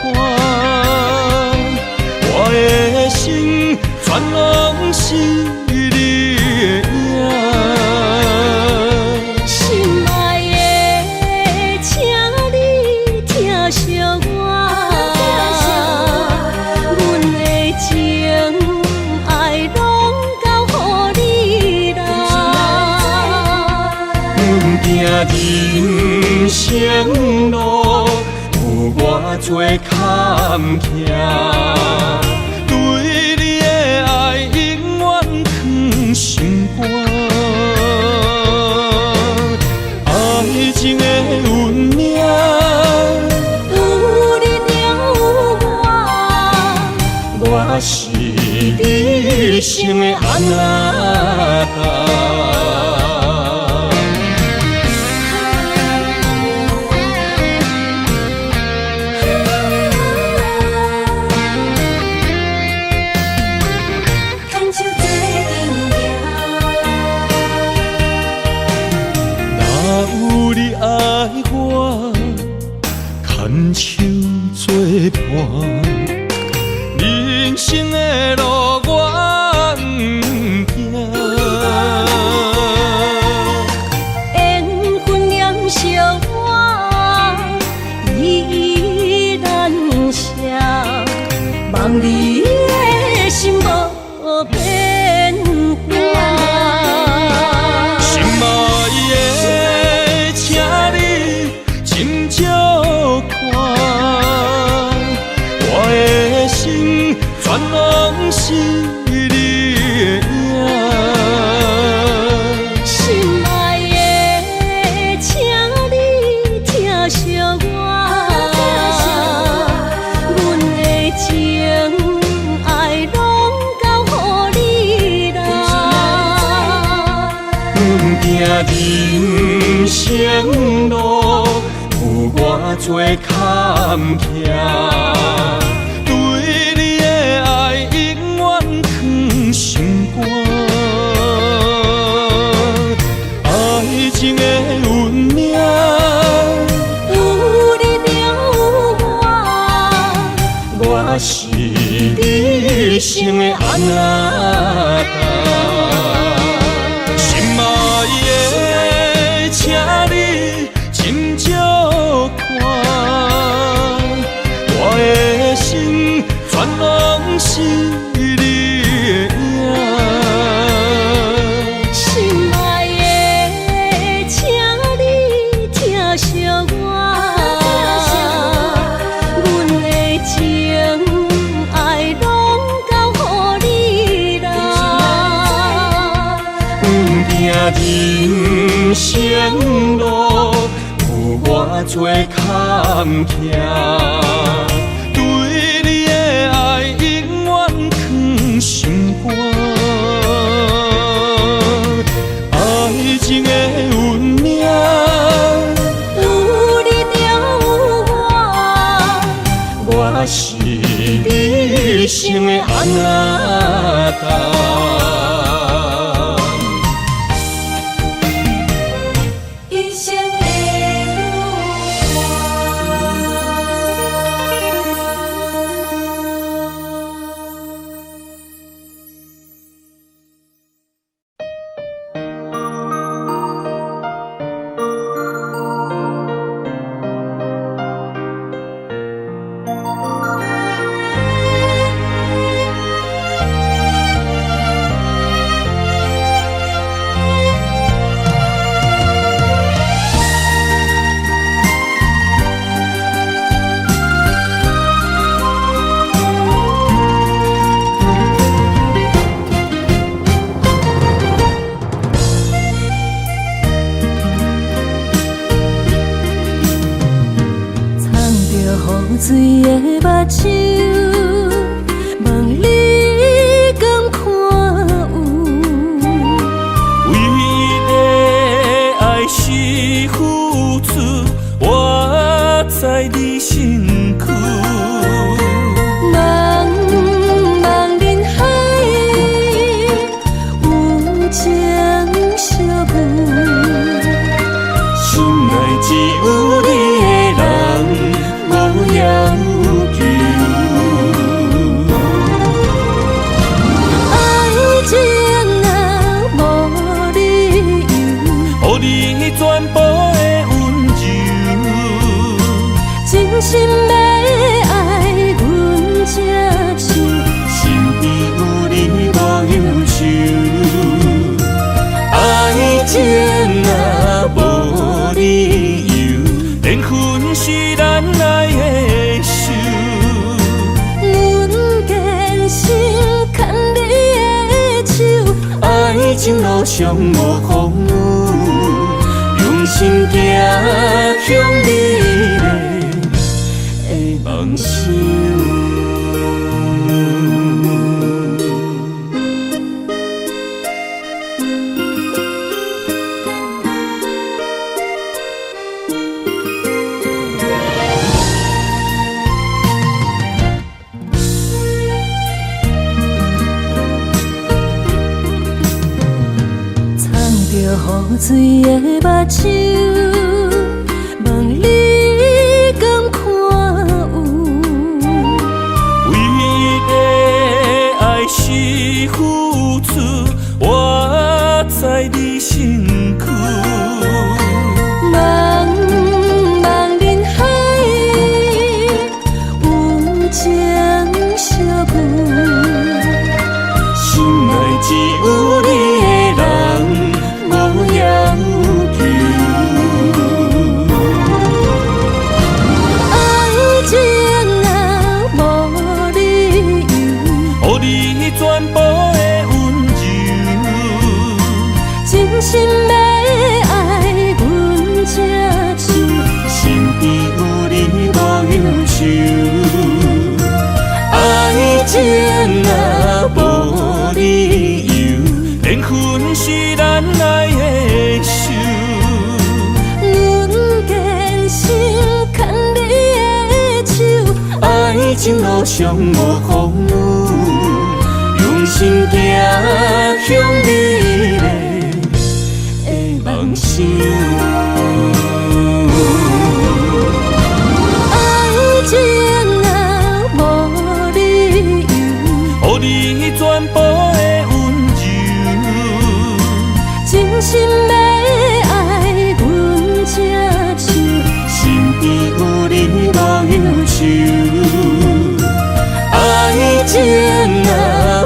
我的心全拢是你的影。心爱的，请你疼惜我，阮的情爱拢交予你啦。阮行人生路，有偌多坎坷，对你的爱永远藏心肝。爱情的运命，有你了有我，我是你生的安那达。有你爱我，牵手作伴，人生的路我不行。缘分念相我，依依难舍，望你的心无变卦。心爱的，请你斟酌看，我的心全拢是你的影。心爱的，请你疼惜我，阮的情爱拢交予你啦。阮行人生路，有偌多坎坷，对你的爱永远藏心肝。爱情的运命，有你了有我，我是你生的安那达。生路有偌多坎坷，对你的爱永远藏心肝。爱情的运命，有你有我，我是你生的安那达。一生的水的目睭，问你敢看有？为你的爱是付出，我在你身躯。茫茫人海，有情相伴，心内只有你的人，无要求。爱情啊，无理由，予你全部的温柔，真心要爱阮才受。身边有你无忧愁。爱情啊，无理由，缘分是咱爱的手。阮坚信牵你的手，爱情路上无风雨，用心行向美丽的梦想。雨水的目睭，问你敢看有？为你的爱是付出，我在你身躯。茫茫人海，有情相伴，心内只有你的人，无要求。爱情啊，无理由，予你全部的温柔，真心要爱阮才受。身边有你无忧愁。爱情啊，无理由，缘分是咱爱的手。阮坚信牵你的手，爱情路上无风雨，用心行向美丽的梦想。爱情啊，无理由，予你全部的温柔，真心要爱阮才受。身边有你无忧愁。爱情啊，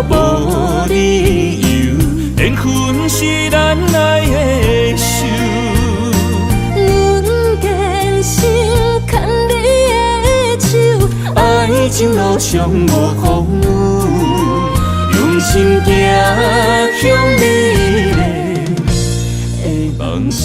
无理由，缘分是咱爱的手。阮坚信牵你的手，爱情路上无风雨，用心行向美丽的梦想。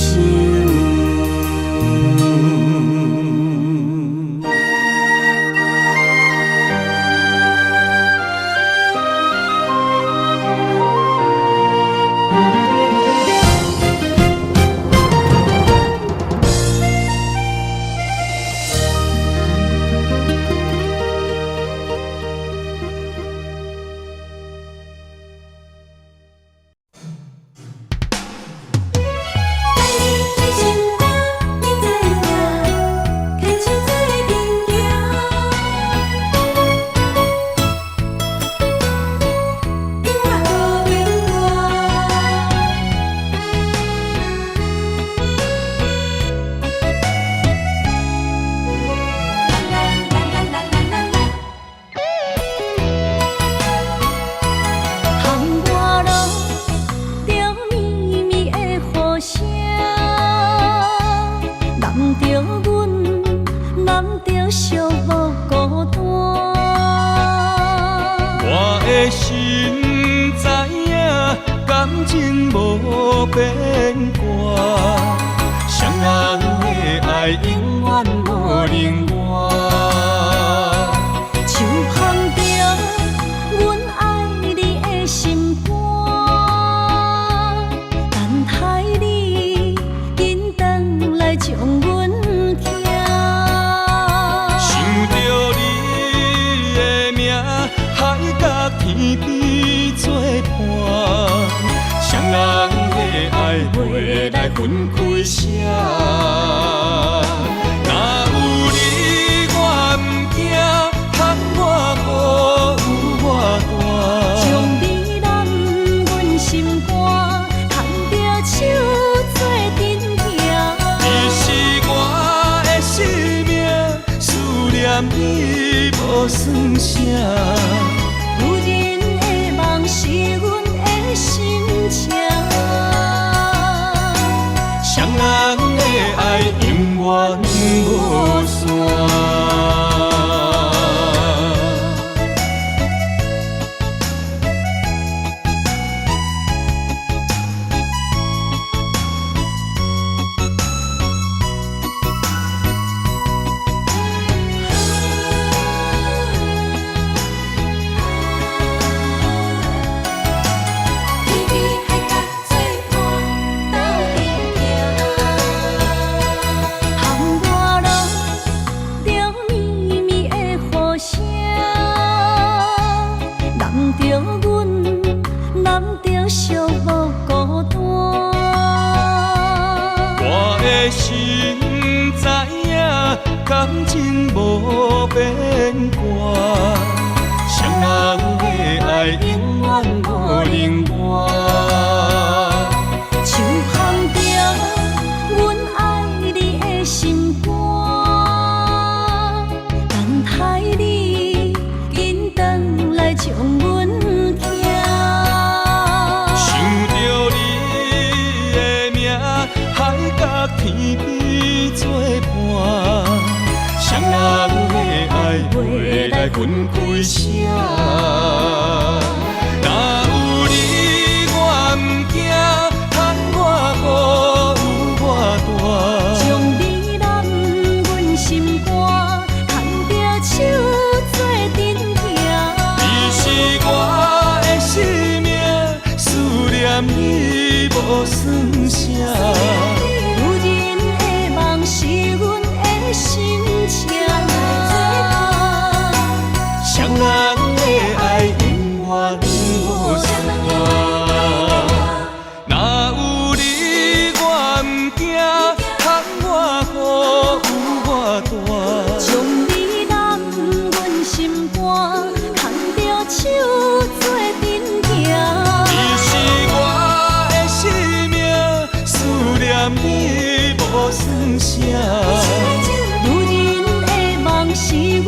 情无变卦，双人的爱永远无另外。像捧着阮爱你的心肝，等待你紧回来将阮听。想着你的名，海角天边作伴。双人的爱袂来分开舍，若有你我毋惊，窗外无我大。将你揽阮心肝，牵着手做阵行。你是我的生命，思念你无算啥。有人的梦是阮的心情。双人的爱永远无散。心知影，感情无变卦，双人的爱永远无另外。像捧着阮爱你的心肝，等待你紧回来将阮听。想着你的名，海角天边作伴，双人的爱袂来分开舍。若有你我毋惊，窗外无我大。将你揽阮心肝，牵着手做阵行。你是我的生命，思念你无算啥。是阮的心情，双人的爱永远无散。若有你我毋惊，窗外有我大。将你揽阮心肝，牵着手做阵行。你是我的生命，思念你无算啥。有人的梦是阮